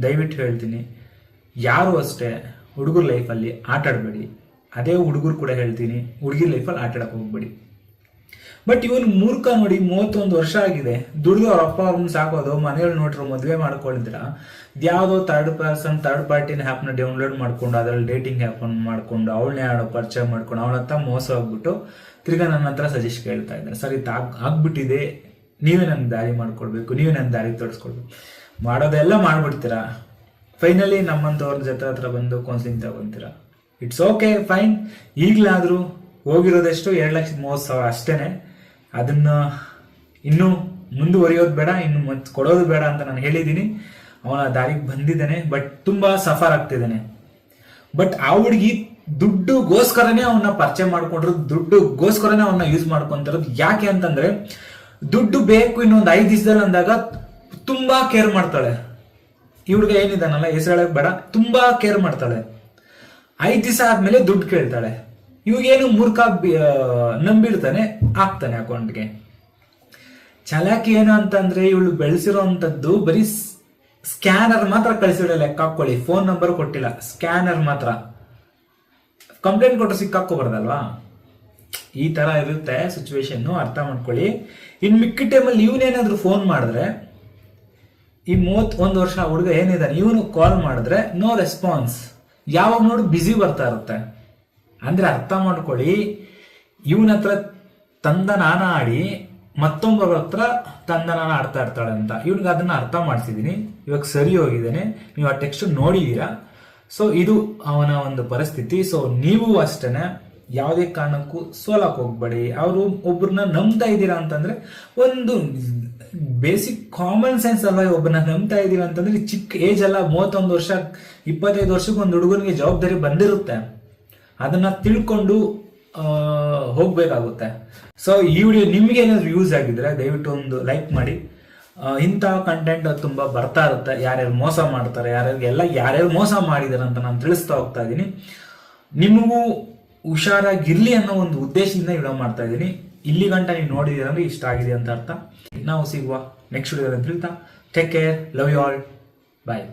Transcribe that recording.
ದಯವಿಟ್ಟು ಹೇಳ್ತೀನಿ, ಯಾರು ಅಷ್ಟೇ ಹುಡುಗರ ಲೈಫಲ್ಲಿ ಆಟ ಆಡಬೇಡಿ. ಅದೇ ಹುಡುಗರು ಕೂಡ ಹೇಳ್ತೀನಿ, ಹುಡುಗಿರ ಲೈಫಲ್ಲಿ ಆಟ ಆಡಕ್ಕೆ ಹೋಗ್ಬೇಡಿ. ಬಟ್ ಇವನು ಮೂರ್ಖ ನೋಡಿ, 31 ವರ್ಷ ಆಗಿದೆ, ದುಡ್ದು ಅವ್ರ ಅಪ್ಪ ಅವ್ರನ್ನ ಸಾಕೋದು, ಮನೆಯಲ್ಲಿ ನೋಡ್ರು ಮದುವೆ ಮಾಡ್ಕೊಂಡಿದ್ರ ಯಾವುದೋ ಥರ್ಡ್ ಪಾರ್ಟಿನ ಆ್ಯಪ್ನ ಡೌನ್ಲೋಡ್ ಮಾಡ್ಕೊಂಡು ಅದ್ರಲ್ಲಿ ಡೇಟಿಂಗ್ ಆ್ಯಪ್ ಮಾಡ್ಕೊಂಡು ಅವಳನ್ನೇ ಆಡೋ ಪರಿಚಯ ಮಾಡ್ಕೊಂಡು ಅವಳ ಹತ್ರ ಮೋಸ ಹೋಗ್ಬಿಟ್ಟು ತಿರ್ಗಾ ನನ್ನ ಹತ್ರ ಸಜೆಸ್ಟ್ ಕೇಳ್ತಾ ಇದ್ದಾರೆ. ಸರ್ ಇದು ಆಗ್ಬಿಟ್ಟಿದೆ, ನೀವೇ ನನ್ನ ದಾರಿ ಮಾಡ್ಕೊಡ್ಬೇಕು, ನೀವೇ ನನ್ನ ದಾರಿ ತೋರಿಸ್ಕೊಡ್ಬೇಕು. ಮಾಡೋದೆಲ್ಲ ಮಾಡ್ಬಿಡ್ತೀರಾ, ಫೈನಲಿ ನಮ್ಮಂಥವ್ರ ಜೊತೆ ಹತ್ರ ಬಂದು ಕೌನ್ಸಿಲಿಂಗ್ ತಗೊಂತೀರಾ. It's okay, fine. ಈಗಲಾದರೂ ಹೋಗಿರೋದೆಷ್ಟು 2,30,000 ಅಷ್ಟೇನೆ. ಅದನ್ನ ಇನ್ನೂ ಮುಂದುವರಿಯೋದು ಬೇಡ, ಇನ್ನು ಮತ್ತೆ ಕೊಡೋದು ಬೇಡ ಅಂತ ನಾನು ಹೇಳಿದ್ದೀನಿ. ಅವನ ದಾರಿಗೆ ಬಂದಿದ್ದಾನೆ, ಬಟ್ ತುಂಬಾ ಸಫರ್ ಆಗ್ತಿದ್ದಾನೆ. ಬಟ್ ಆ ಹುಡುಗಿ ದುಡ್ಡುಗೋಸ್ಕರನೇ ಅವನ್ನ ಪರಿಚಯ ಮಾಡ್ಕೊಂಡಿರೋದು, ದುಡ್ಡುಗೋಸ್ಕರನೇ ಅವನ್ನ ಯೂಸ್ ಮಾಡ್ಕೊಂತಿರೋದು. ಯಾಕೆ ಅಂತಂದ್ರೆ ದುಡ್ಡು ಬೇಕು ಇನ್ನೊಂದು 5 ದಿವಸದಲ್ಲಿ ಅಂದಾಗ ತುಂಬಾ ಕೇರ್ ಮಾಡ್ತಾಳೆ. ಈ ಹುಡುಗ ಏನಿದಾನಲ್ಲ, ಹೆಸರು ಹೇಳಕ್ ಬೇಡ, ತುಂಬಾ ಕೇರ್ ಮಾಡ್ತಾಳೆ. 5 ದಿವಸ ಆದ್ಮೇಲೆ ದುಡ್ಡು ಕೇಳ್ತಾಳೆ. ಇವಾಗೇನು ಮೂರ್ಖ ನಂಬಿಡ್ತಾನೆ, ಹಾಕ್ತಾನೆ ಅಕೌಂಟ್ಗೆ. ಚಲಾಕಿ ಏನು ಅಂತಂದ್ರೆ ಇವಳು ಬೆಳೆಸಿರೋಂಥದ್ದು ಬರೀ ಸ್ಕ್ಯಾನರ್ ಮಾತ್ರ ಕಳಿಸಿಡ, ಲೆಕ್ಕ ಹಾಕೊಳ್ಳಿ. ಫೋನ್ ನಂಬರ್ ಕೊಟ್ಟಿಲ್ಲ, ಸ್ಕ್ಯಾನರ್ ಮಾತ್ರ. ಕಂಪ್ಲೇಂಟ್ ಕೊಟ್ಟರೆ ಸಿಕ್ಕಾಕೋಬಾರ್ದಲ್ವಾ? ಈ ತರ ಇರುತ್ತೆ ಸಿಚುವೇಶನ್, ಅರ್ಥ ಮಾಡ್ಕೊಳ್ಳಿ. ಇನ್ ಮಿಕ್ಕಿ ಟೈಮಲ್ಲಿ ಇವನೇನಾದ್ರೂ ಫೋನ್ ಮಾಡಿದ್ರೆ, ಈ 31 ವರ್ಷ ಹುಡುಗ ಏನಿದ್ದಾನೆ ಇವನು ಕಾಲ್ ಮಾಡಿದ್ರೆ ನೋ ರೆಸ್ಪಾನ್ಸ್, ಯಾವಾಗ ನೋಡು ಬ್ಯುಸಿ ಬರ್ತಾ ಇರುತ್ತೆ. ಅಂದ್ರೆ ಅರ್ಥ ಮಾಡ್ಕೊಳ್ಳಿ, ಇವನ ಹತ್ರ ತಂದನಾನ ಆಡಿ ಮತ್ತೊಬ್ಬರ ಹತ್ರ ತಂದನಾನ ಆಡ್ತಾ ಇರ್ತಾಳೆ ಅಂತ. ಇವನಿಗೆ ಅದನ್ನ ಅರ್ಥ ಮಾಡ್ತಿದ್ದೀನಿ, ಇವಾಗ ಸರಿ ಹೋಗಿದ್ದಾನೆ. ನೀವು ಆ ಟೆಕ್ಸ್ಟ್ ನೋಡಿದೀರಾ. ಸೊ ಇದು ಅವನ ಒಂದು ಪರಿಸ್ಥಿತಿ. ಸೊ ನೀವು ಅಷ್ಟೇನೆ ಯಾವುದೇ ಕಾರಣಕ್ಕೂ ಸೋಲಕ್ಕೆ ಹೋಗ್ಬೇಡಿ. ಅವರು ಒಬ್ಬರನ್ನ ನಂಬ್ತಾ ಇದ್ದೀರಾ ಅಂತಂದ್ರೆ ಒಂದು ಬೇಸಿಕ್ ಕಾಮನ್ ಸೆನ್ಸ್ ಅಲ್ವಾ? ಒಬ್ಬರನ್ನ ನಂಬ್ತಾ ಇದ್ದೀರಾ ಅಂತಂದ್ರೆ ಚಿಕ್ಕ ಏಜ್ ಅಲ್ಲ, 31 ವರ್ಷ 25 ವರ್ಷಕ್ಕೆ ಒಂದು ಹುಡುಗನಿಗೆ ಜವಾಬ್ದಾರಿ ಬಂದಿರುತ್ತೆ. ಅದನ್ನ ತಿಳ್ಕೊಂಡು ಹೋಗ್ಬೇಕಾಗುತ್ತೆ. ಸೊ ಈ ವಿಡಿಯೋ ನಿಮ್ಗೆ ಏನಾದ್ರು ಯೂಸ್ ಆಗಿದ್ರೆ ದಯವಿಟ್ಟು ಒಂದು ಲೈಕ್ ಮಾಡಿ. ಇಂಥ ಕಂಟೆಂಟ್ ತುಂಬಾ ಬರ್ತಾ ಇರುತ್ತೆ, ಯಾರ್ಯಾರು ಮೋಸ ಮಾಡ್ತಾರೆ, ಯಾರ್ಯಾರು ಮೋಸ ಮಾಡಿದಾರೆ ಅಂತ ನಾನು ತಿಳಿಸ್ತಾ ಹೋಗ್ತಾ ಇದ್ದೀನಿ. ನಿಮಗೂ ಹುಷಾರಾಗಿರ್ಲಿ ಅನ್ನೋ ಒಂದು ಉದ್ದೇಶದಿಂದ ವಿಡಿಯೋ ಮಾಡ್ತಾ ಇದ್ದೀನಿ. ಇಲ್ಲಿ ಗಂಟ ನೀವು ನೋಡಿದೀರ ಅಂದ್ರೆ ಇಷ್ಟ ಆಗಿದೆ ಅಂತ ಅರ್ಥ. ನಾವು ಸಿಗುವ ನೆಕ್ಸ್ಟ್ ವಿಡಿಯೋ ಅಂತ ಹೇಳ್ತಾ, take care, love you all, bye.